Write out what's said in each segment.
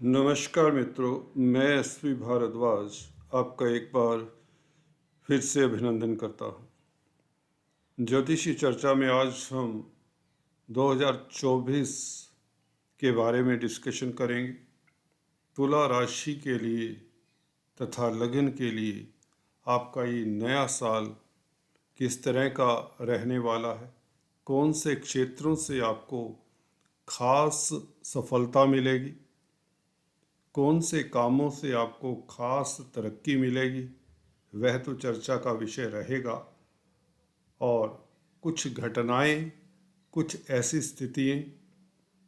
नमस्कार मित्रों, मैं एसपी भारद्वाज आपका एक बार फिर से अभिनंदन करता हूँ। ज्योतिषी चर्चा में आज हम 2024 के बारे में डिस्कशन करेंगे। तुला राशि के लिए तथा लगन के लिए आपका ये नया साल किस तरह का रहने वाला है, कौन से क्षेत्रों से आपको खास सफलता मिलेगी, कौन से कामों से आपको खास तरक्की मिलेगी, वह तो चर्चा का विषय रहेगा। और कुछ घटनाएं, कुछ ऐसी स्थितियां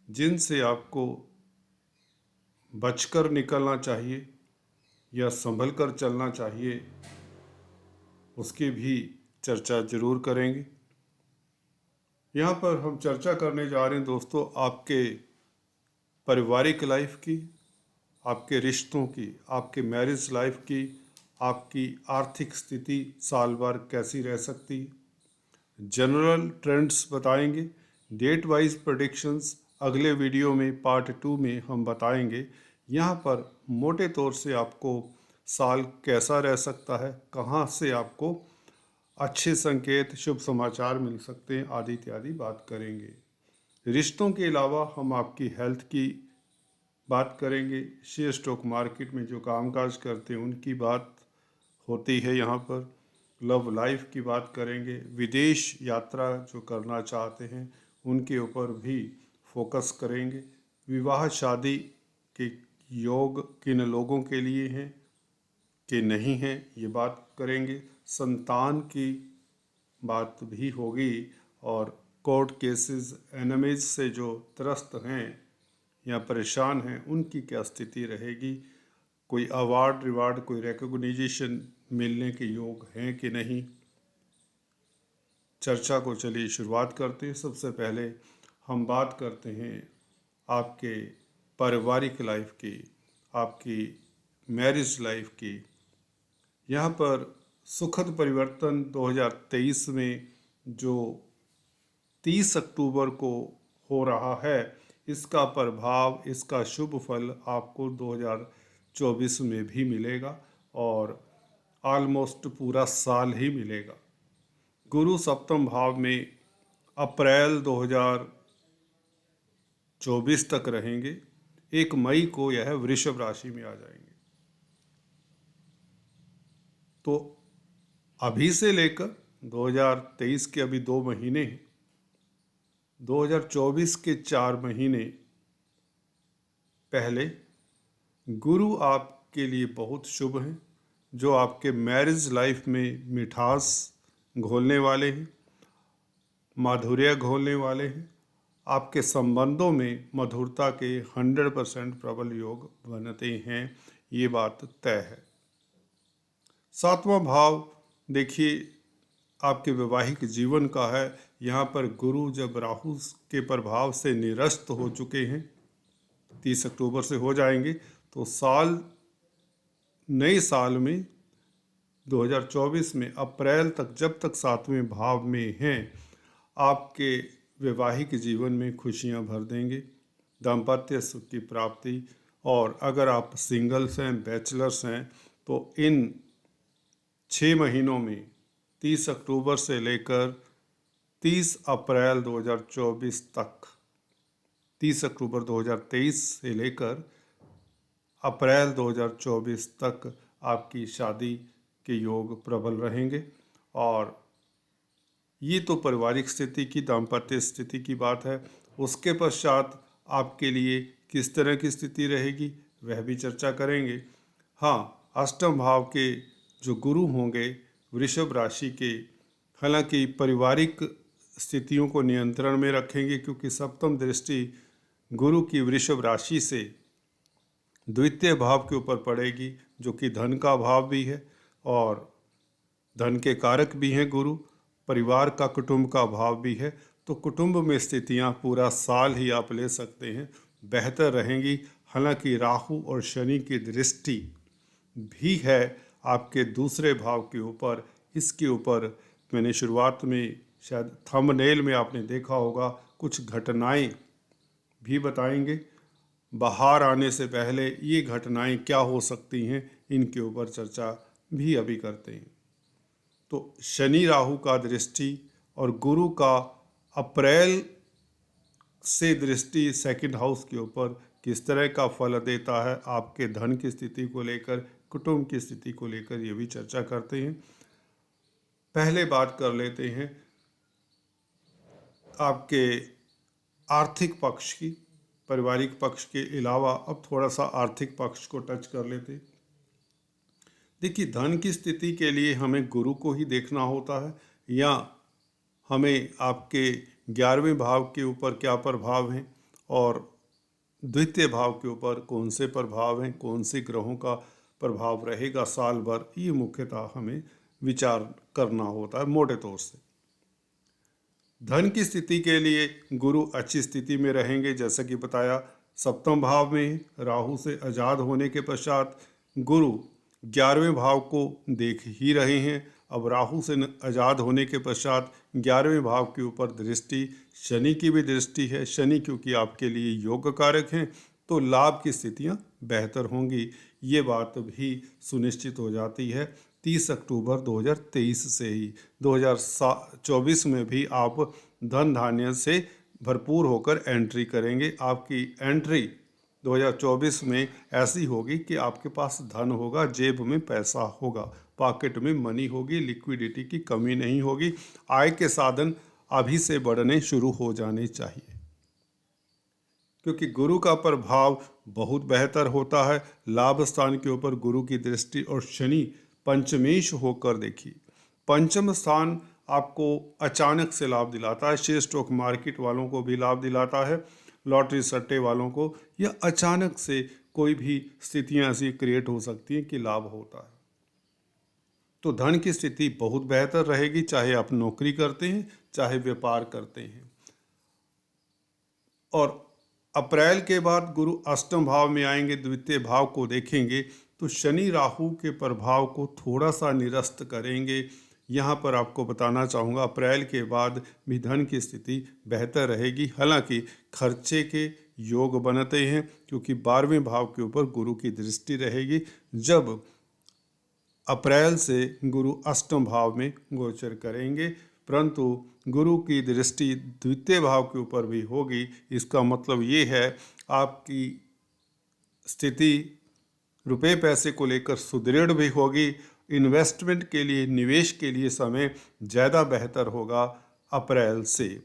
जिनसे आपको बचकर निकलना चाहिए या संभल कर चलना चाहिए, उसकी भी चर्चा जरूर करेंगे। यहाँ पर हम चर्चा करने जा रहे हैं दोस्तों, आपके पारिवारिक लाइफ की, आपके रिश्तों की, आपके मैरिज लाइफ की, आपकी आर्थिक स्थिति साल भर कैसी रह सकती है। जनरल ट्रेंड्स बताएंगे, डेट वाइज प्रेडिक्शंस अगले वीडियो में पार्ट 2 में हम बताएंगे। यहाँ पर मोटे तौर से आपको साल कैसा रह सकता है, कहाँ से आपको अच्छे संकेत, शुभ समाचार मिल सकते हैं, आदि इत्यादि बात करेंगे। रिश्तों के अलावा हम आपकी हेल्थ की बात करेंगे। शेयर स्टॉक मार्केट में जो कामकाज करते हैं उनकी बात होती है। यहाँ पर लव लाइफ की बात करेंगे। विदेश यात्रा जो करना चाहते हैं उनके ऊपर भी फोकस करेंगे। विवाह शादी के योग किन लोगों के लिए हैं कि नहीं हैं, ये बात करेंगे। संतान की बात भी होगी और कोर्ट केसेस, एनिमीज से जो त्रस्त हैं या परेशान हैं उनकी क्या स्थिति रहेगी, कोई अवार्ड रिवार्ड, कोई रिकॉग्निशन मिलने के योग हैं कि नहीं। चर्चा को चलिए शुरुआत करते हैं। सबसे पहले हम बात करते हैं आपके पारिवारिक लाइफ की, आपकी मैरिज लाइफ की। यहाँ पर सुखद परिवर्तन 2023 में जो 30 अक्टूबर को हो रहा है, इसका प्रभाव, इसका शुभ फल आपको 2024 में भी मिलेगा और ऑलमोस्ट पूरा साल ही मिलेगा। गुरु सप्तम भाव में अप्रैल 2024 तक रहेंगे। 1 मई को यह वृषभ राशि में आ जाएंगे। तो अभी से लेकर 2023 के अभी 2 महीने हैं, 2024 के 4 महीने पहले गुरु आपके लिए बहुत शुभ हैं, जो आपके मैरिज लाइफ में मिठास घोलने वाले हैं, माधुर्य घोलने वाले हैं। आपके संबंधों में मधुरता के 100% प्रबल योग बनते हैं, ये बात तय है। 7वां भाव देखिए आपके वैवाहिक जीवन का है। यहाँ पर गुरु जब राहु के प्रभाव से निरस्त हो चुके हैं, 30 अक्टूबर से हो जाएंगे, तो नए साल में 2024 में अप्रैल तक, जब तक 7वें भाव में हैं, आपके वैवाहिक जीवन में खुशियां भर देंगे, दाम्पत्य सुख की प्राप्ति। और अगर आप सिंगल्स हैं, बैचलर्स हैं, तो इन 6 महीनों में 30 अक्टूबर से लेकर 30 अप्रैल 2024 तक, 30 अक्टूबर 2023 से लेकर अप्रैल 2024 तक आपकी शादी के योग प्रबल रहेंगे। और ये तो पारिवारिक स्थिति की, दाम्पत्य स्थिति की बात है। उसके पश्चात आपके लिए किस तरह की स्थिति रहेगी वह भी चर्चा करेंगे। हाँ, अष्टम भाव के जो गुरु होंगे वृषभ राशि के, हालांकि पारिवारिक स्थितियों को नियंत्रण में रखेंगे, क्योंकि सप्तम दृष्टि गुरु की वृषभ राशि से द्वितीय भाव के ऊपर पड़ेगी, जो कि धन का भाव भी है और धन के कारक भी हैं गुरु। परिवार का, कुटुंब का भाव भी है। तो कुटुंब में स्थितियां पूरा साल ही आप ले सकते हैं, बेहतर रहेंगी। हालांकि राहु और शनि की दृष्टि भी है आपके दूसरे भाव के ऊपर। इसके ऊपर मैंने शुरुआत में, शायद थंबनेल में आपने देखा होगा, कुछ घटनाएं भी बताएंगे। बाहर आने से पहले ये घटनाएं क्या हो सकती हैं, इनके ऊपर चर्चा भी अभी करते हैं। तो शनि राहु का दृष्टि और गुरु का अप्रैल से दृष्टि सेकंड हाउस के ऊपर किस तरह का फल देता है, आपके धन की स्थिति को लेकर, कुटुंब की स्थिति को लेकर, ये भी चर्चा करते हैं। पहले बात कर लेते हैं आपके आर्थिक पक्ष की। पारिवारिक पक्ष के अलावा अब थोड़ा सा आर्थिक पक्ष को टच कर लेते हैं। देखिए, धन की स्थिति के लिए हमें गुरु को ही देखना होता है, या हमें आपके 11वें भाव के ऊपर क्या प्रभाव हैं और द्वितीय भाव के ऊपर कौन से प्रभाव हैं, कौन से ग्रहों का प्रभाव रहेगा साल भर, ये मुख्यतः हमें विचार करना होता है मोटे तौर से। धन की स्थिति के लिए गुरु अच्छी स्थिति में रहेंगे, जैसा कि बताया। सप्तम भाव में राहु से आज़ाद होने के पश्चात गुरु 11वें भाव को देख ही रहे हैं। अब राहु से आज़ाद होने के पश्चात 11वें भाव के ऊपर दृष्टि, शनि की भी दृष्टि है। शनि क्योंकि आपके लिए योग कारक हैं, तो लाभ की स्थितियां बेहतर होंगी, ये बात भी सुनिश्चित हो जाती है। 30 अक्टूबर 2023 से ही 2024 में भी आप धन धान्य से भरपूर होकर एंट्री करेंगे। आपकी एंट्री 2024 में ऐसी होगी कि आपके पास धन होगा, जेब में पैसा होगा, पॉकेट में मनी होगी, लिक्विडिटी की कमी नहीं होगी। आय के साधन अभी से बढ़ने शुरू हो जाने चाहिए, क्योंकि गुरु का प्रभाव बहुत बेहतर होता है। लाभ स्थान के ऊपर गुरु की दृष्टि और शनि पंचमेश होकर, देखिए पंचम स्थान आपको अचानक से लाभ दिलाता है। शेयर स्टॉक मार्केट वालों को भी लाभ दिलाता है, लॉटरी सट्टे वालों को, या अचानक से कोई भी स्थितियां ऐसी क्रिएट हो सकती हैं कि लाभ होता है। तो धन की स्थिति बहुत बेहतर रहेगी, चाहे आप नौकरी करते हैं, चाहे व्यापार करते हैं। और अप्रैल के बाद गुरु अष्टम भाव में आएंगे, द्वितीय भाव को देखेंगे, तो शनि राहु के प्रभाव को थोड़ा सा निरस्त करेंगे। यहाँ पर आपको बताना चाहूँगा, अप्रैल के बाद भी धन की स्थिति बेहतर रहेगी। हालांकि खर्चे के योग बनते हैं, क्योंकि 12वें भाव के ऊपर गुरु की दृष्टि रहेगी। जब अप्रैल से गुरु अष्टम भाव में गोचर करेंगे, परंतु गुरु की दृष्टि द्वितीय भाव के ऊपर भी होगी। इसका मतलब ये है आपकी स्थिति रुपए पैसे को लेकर सुदृढ़ भी होगी। इन्वेस्टमेंट के लिए, निवेश के लिए समय ज़्यादा बेहतर होगा अप्रैल से।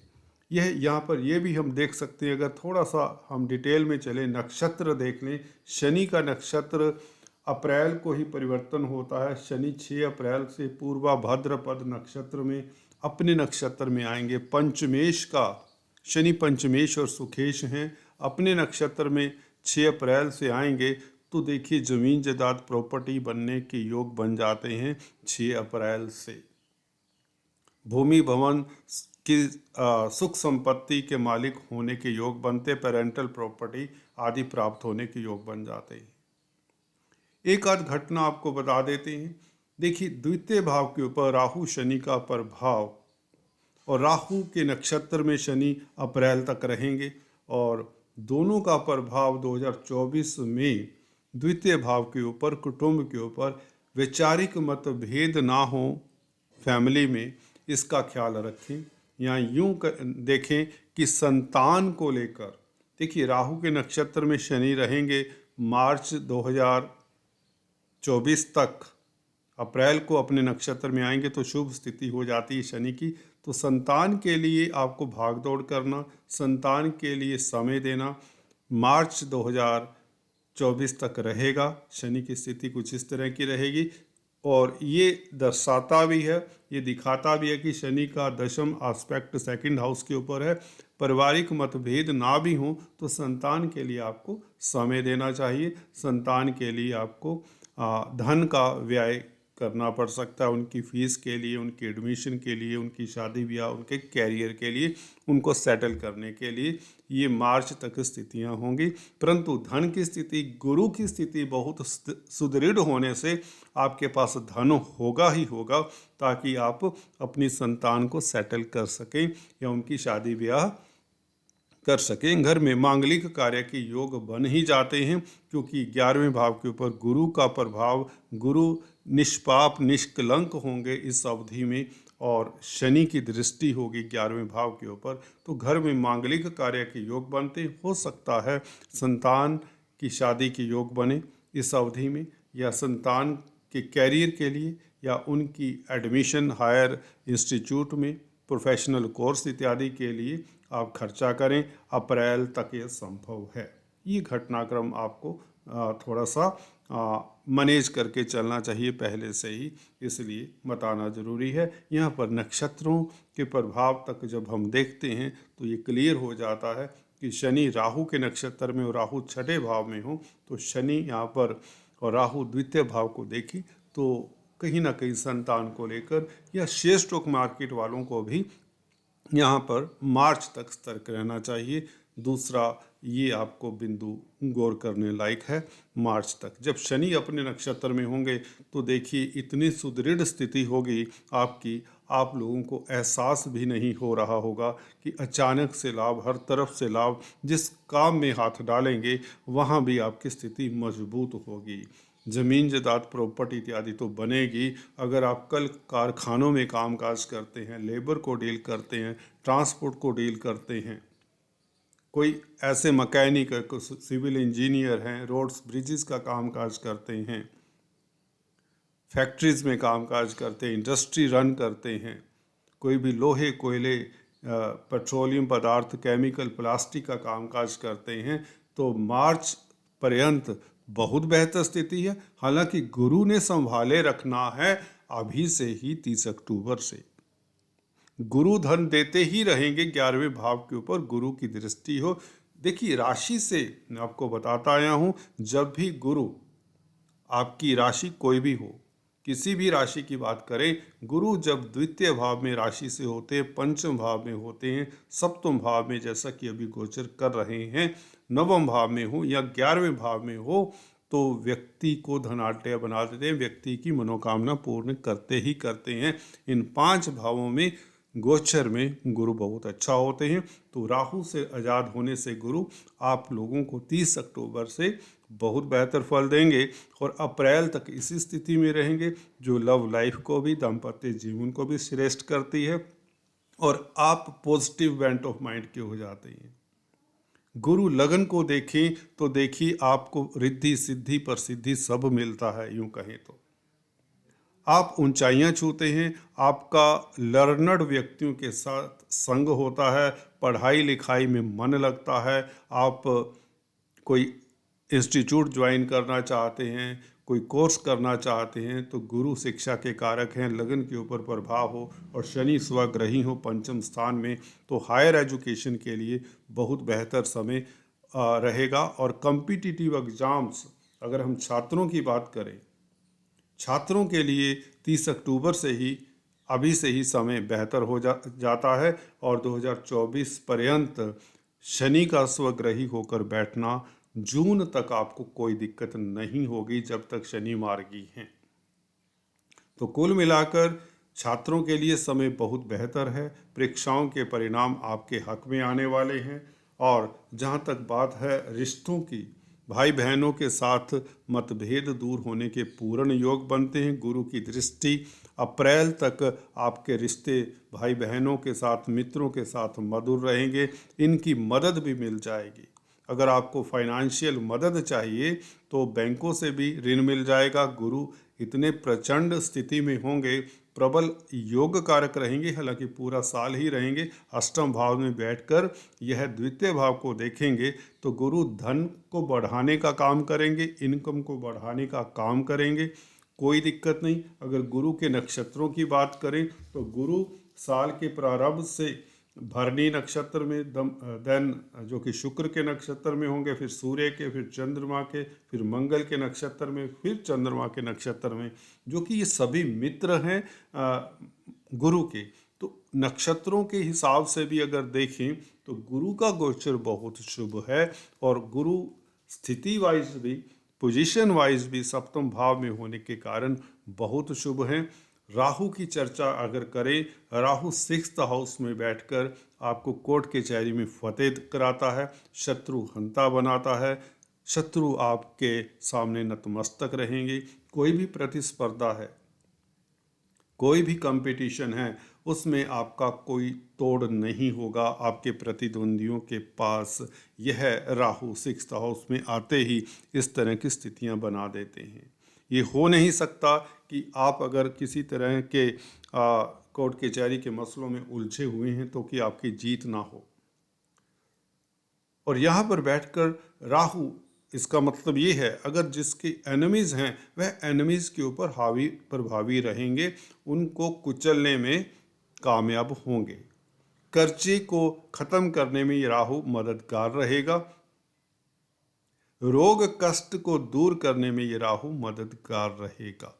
यह यहाँ पर यह भी हम देख सकते हैं, अगर थोड़ा सा हम डिटेल में चलें, नक्षत्र देख लें। शनि का नक्षत्र अप्रैल को ही परिवर्तन होता है। शनि 6 अप्रैल से पूर्वा भाद्रपद नक्षत्र में अपने नक्षत्र में आएंगे। पंचमेश का शनि पंचमेश और सुखेश हैं, अपने नक्षत्र में 6 अप्रैल से आएंगे। तो देखिए, जमीन जायदाद प्रॉपर्टी बनने के योग बन जाते हैं 6 अप्रैल से। भूमि भवन की सुख संपत्ति के मालिक होने के योग बनते, पेरेंटल प्रॉपर्टी आदि प्राप्त होने के योग बन जाते हैं। एक आध घटना आपको बता देते हैं। देखिए, द्वितीय भाव के ऊपर राहु शनि का प्रभाव, और राहु के नक्षत्र में शनि अप्रैल तक रहेंगे, और दोनों का प्रभाव 2024 में द्वितीय भाव के ऊपर, कुटुंब के ऊपर वैचारिक मतभेद ना हो फैमिली में, इसका ख्याल रखें। या यूं देखें कि संतान को लेकर, देखिए राहु के नक्षत्र में शनि रहेंगे मार्च 2024 तक। अप्रैल को अपने नक्षत्र में आएंगे तो शुभ स्थिति हो जाती है शनि की। तो संतान के लिए आपको भाग दौड़ करना, संतान के लिए समय देना। मार्च 2024 तक रहेगा, शनि की स्थिति कुछ इस तरह की रहेगी। और ये दर्शाता भी है, ये दिखाता भी है कि शनि का दशम एस्पेक्ट सेकंड हाउस के ऊपर है। पारिवारिक मतभेद ना भी हों तो संतान के लिए आपको समय देना चाहिए। संतान के लिए आपको धन का व्यय करना पड़ सकता है, उनकी फीस के लिए, उनकी एडमिशन के लिए, उनकी शादी ब्याह, उनके कैरियर के लिए, उनको सेटल करने के लिए। ये मार्च तक स्थितियां होंगी। परंतु धन की स्थिति, गुरु की स्थिति बहुत सुदृढ़ होने से आपके पास धन होगा ही होगा, ताकि आप अपनी संतान को सेटल कर सकें या उनकी शादी ब्याह कर सकें। घर में मांगलिक कार्य के योग बन ही जाते हैं, क्योंकि 11वें भाव के ऊपर गुरु का प्रभाव, गुरु निष्पाप निष्कलंक होंगे इस अवधि में, और शनि की दृष्टि होगी 11वें भाव के ऊपर, तो घर में मांगलिक कार्य के योग बनते। हो सकता है संतान की शादी के योग बने इस अवधि में, या संतान के कैरियर के लिए, या उनकी एडमिशन हायर इंस्टीट्यूट में, प्रोफेशनल कोर्स इत्यादि के लिए आप खर्चा करें। अप्रैल तक ये संभव है। ये घटनाक्रम आपको थोड़ा सा मैनेज करके चलना चाहिए पहले से ही, इसलिए बताना जरूरी है। यहाँ पर नक्षत्रों के प्रभाव तक जब हम देखते हैं तो ये क्लियर हो जाता है कि शनि राहु के नक्षत्र में और राहु छठे भाव में हो, तो शनि यहाँ पर और राहु द्वितीय भाव को देखी तो कहीं ना कहीं संतान को लेकर, या शेयर स्टॉक मार्केट वालों को भी यहाँ पर मार्च तक सतर्क रहना चाहिए। दूसरा ये आपको बिंदु गौर करने लायक है, मार्च तक जब शनि अपने नक्षत्र में होंगे तो देखिए इतनी सुदृढ़ स्थिति होगी आपकी, आप लोगों को एहसास भी नहीं हो रहा होगा कि अचानक से लाभ, हर तरफ से लाभ, जिस काम में हाथ डालेंगे वहाँ भी आपकी स्थिति मजबूत होगी। ज़मीन जायदाद प्रॉपर्टी इत्यादि तो बनेगी। अगर आप कल कारखानों में कामकाज करते हैं, लेबर को डील करते हैं, ट्रांसपोर्ट को डील करते हैं, कोई ऐसे मैकेनिक, सिविल इंजीनियर हैं, रोड्स ब्रिजेस का कामकाज करते हैं, फैक्ट्रीज में कामकाज करते हैं, इंडस्ट्री रन करते हैं, कोई भी लोहे कोयले पेट्रोलियम पदार्थ, केमिकल, प्लास्टिक का कामकाज करते हैं, तो मार्च पर्यंत बहुत बेहतर स्थिति है। हालांकि गुरु ने संभाले रखना है अभी से ही 30 अक्टूबर से। गुरु धन देते ही रहेंगे 11वें भाव के ऊपर गुरु की दृष्टि हो। देखिए राशि से मैं आपको बताता आया हूँ, जब भी गुरु आपकी राशि कोई भी हो, किसी भी राशि की बात करें, गुरु जब द्वितीय भाव में राशि से होते हैं, पंचम भाव में होते हैं, सप्तम भाव में जैसा कि अभी गोचर कर रहे हैं, नवम भाव में हो या 11वें भाव में हो, तो व्यक्ति को धनाढ्य बना देते हैं, व्यक्ति की मनोकामना पूर्ण करते ही करते हैं। इन 5 भावों में गोचर में गुरु बहुत अच्छा होते हैं। तो राहु से आज़ाद होने से गुरु आप लोगों को 30 अक्टूबर से बहुत बेहतर फल देंगे और अप्रैल तक इसी स्थिति में रहेंगे, जो लव लाइफ को भी, दाम्पत्य जीवन को भी श्रेष्ठ करती है, और आप पॉजिटिव बेंट ऑफ माइंड के हो जाते हैं। गुरु लगन को देखें तो देखिए आपको रिद्धि सिद्धि प्रसिद्धि सब मिलता है। यूं कहें तो आप ऊंचाइयां छूते हैं, आपका लर्नड व्यक्तियों के साथ संग होता है, पढ़ाई लिखाई में मन लगता है, आप कोई इंस्टीट्यूट ज्वाइन करना चाहते हैं, कोई कोर्स करना चाहते हैं, तो गुरु शिक्षा के कारक हैं, लगन के ऊपर प्रभाव हो और शनि स्वग्रही हो पंचम स्थान में, तो हायर एजुकेशन के लिए बहुत बेहतर समय रहेगा। और कॉम्पिटिटिव एग्ज़ाम्स, अगर हम छात्रों की बात करें, छात्रों के लिए 30 अक्टूबर से ही, अभी से ही समय बेहतर हो जाता है, और 2024 पर्यंत शनि का स्वग्रही होकर बैठना, जून तक आपको कोई दिक्कत नहीं होगी जब तक शनि मार्गी हैं। तो कुल मिलाकर छात्रों के लिए समय बहुत बेहतर है, परीक्षाओं के परिणाम आपके हक में आने वाले हैं। और जहाँ तक बात है रिश्तों की, भाई बहनों के साथ मतभेद दूर होने के पूर्ण योग बनते हैं। गुरु की दृष्टि अप्रैल तक आपके रिश्ते भाई बहनों के साथ, मित्रों के साथ मधुर रहेंगे, इनकी मदद भी मिल जाएगी। अगर आपको फाइनेंशियल मदद चाहिए तो बैंकों से भी ऋण मिल जाएगा। गुरु इतने प्रचंड स्थिति में होंगे, प्रबल योग कारक रहेंगे, हालांकि पूरा साल ही रहेंगे। अष्टम भाव में बैठकर यह द्वितीय भाव को देखेंगे तो गुरु धन को बढ़ाने का काम करेंगे, इनकम को बढ़ाने का काम करेंगे, कोई दिक्कत नहीं। अगर गुरु के नक्षत्रों की बात करें तो गुरु साल के प्रारंभ से भरणी नक्षत्र में, देन जो कि शुक्र के नक्षत्र में होंगे, फिर सूर्य के, फिर चंद्रमा के, फिर मंगल के नक्षत्र में, फिर चंद्रमा के नक्षत्र में, जो कि ये सभी मित्र हैं गुरु के। तो नक्षत्रों के हिसाब से भी अगर देखें तो गुरु का गोचर बहुत शुभ है, और गुरु स्थिति वाइज भी, पोजीशन वाइज भी सप्तम भाव में होने के कारण बहुत शुभ हैं। राहु की चर्चा अगर करें, राहु 6th हाउस में बैठकर आपको कोर्ट कचहरी में फतेह कराता है, शत्रु हंता बनाता है, शत्रु आपके सामने नतमस्तक रहेंगे। कोई भी प्रतिस्पर्धा है, कोई भी कंपटीशन है, उसमें आपका कोई तोड़ नहीं होगा आपके प्रतिद्वंदियों के पास। यह राहु 6th हाउस में आते ही इस तरह की स्थितियां बना देते हैं। ये हो नहीं सकता कि आप अगर किसी तरह के कोर्ट कचहरी के मसलों में उलझे हुए हैं तो कि आपकी जीत ना हो। और यहाँ पर बैठकर राहु, इसका मतलब ये है अगर जिसके एनिमीज हैं वह एनिमीज के ऊपर हावी प्रभावी रहेंगे, उनको कुचलने में कामयाब होंगे। कर्जे को खत्म करने में ये राहु मददगार रहेगा। रोग कष्ट को दूर करने में ये राहु मददगार रहेगा।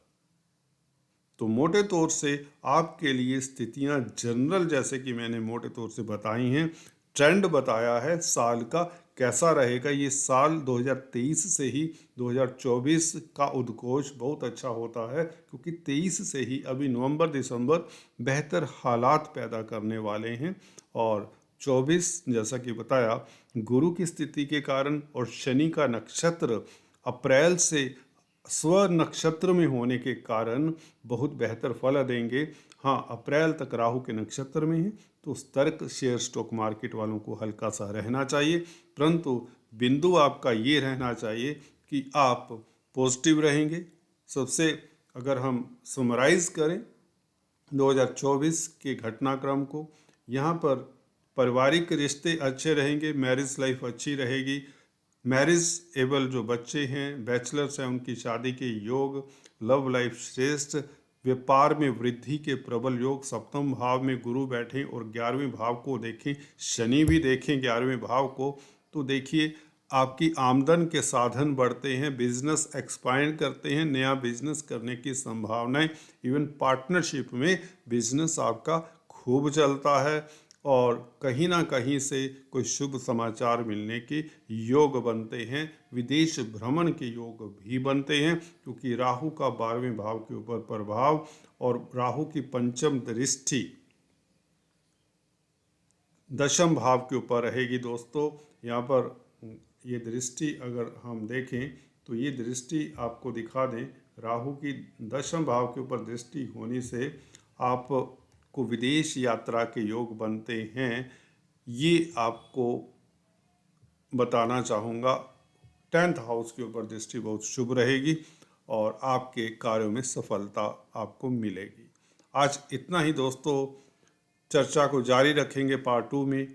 तो मोटे तौर से आपके लिए स्थितियां जनरल, जैसे कि मैंने मोटे तौर से बताई हैं, ट्रेंड बताया है साल का कैसा रहेगा। ये साल 2023 से ही 2024 का उद्घोष बहुत अच्छा होता है, क्योंकि 23 से ही अभी नवंबर दिसंबर बेहतर हालात पैदा करने वाले हैं। और 24 जैसा कि बताया, गुरु की स्थिति के कारण और शनि का नक्षत्र अप्रैल से स्व नक्षत्र में होने के कारण बहुत बेहतर फल देंगे। हाँ, अप्रैल तक राहु के नक्षत्र में है, तो सतर्क शेयर स्टॉक मार्केट वालों को हल्का सा रहना चाहिए, परंतु बिंदु आपका ये रहना चाहिए कि आप पॉजिटिव रहेंगे। सबसे अगर हम समराइज करें 2024 के घटनाक्रम को, यहाँ पर पारिवारिक रिश्ते अच्छे रहेंगे, मैरिज लाइफ अच्छी रहेगी, मैरिज एबल जो बच्चे हैं, बैचलर्स हैं, उनकी शादी के योग, लव लाइफ श्रेष्ठ, व्यापार में वृद्धि के प्रबल योग, सप्तम भाव में गुरु बैठे और 11वें भाव को देखें, शनि भी देखें 11वें भाव को, तो देखिए आपकी आमदन के साधन बढ़ते हैं, बिजनेस एक्सपांड करते हैं, नया बिजनेस करने की संभावनाएं, इवन पार्टनरशिप में बिजनेस आपका खूब चलता है। और कहीं ना कहीं से कोई शुभ समाचार मिलने के योग बनते हैं, विदेश भ्रमण के योग भी बनते हैं, क्योंकि राहु का 12वें भाव के ऊपर प्रभाव और राहु की पंचम दृष्टि 10th भाव के ऊपर रहेगी। दोस्तों, यहाँ पर ये दृष्टि अगर हम देखें तो ये दृष्टि आपको दिखा दें, राहु की 10th भाव के ऊपर दृष्टि होने से आपको विदेश यात्रा के योग बनते हैं। ये आपको बताना चाहूँगा। 10th हाउस के ऊपर दृष्टि बहुत शुभ रहेगी और आपके कार्यों में सफलता आपको मिलेगी। आज इतना ही दोस्तों, चर्चा को जारी रखेंगे पार्ट 2 में,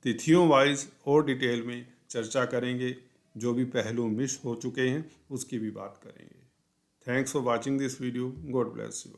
तिथियों वाइज और डिटेल में चर्चा करेंगे, जो भी पहलू मिस हो चुके हैं उसकी भी बात करेंगे। Thanks for watching this video. God bless you.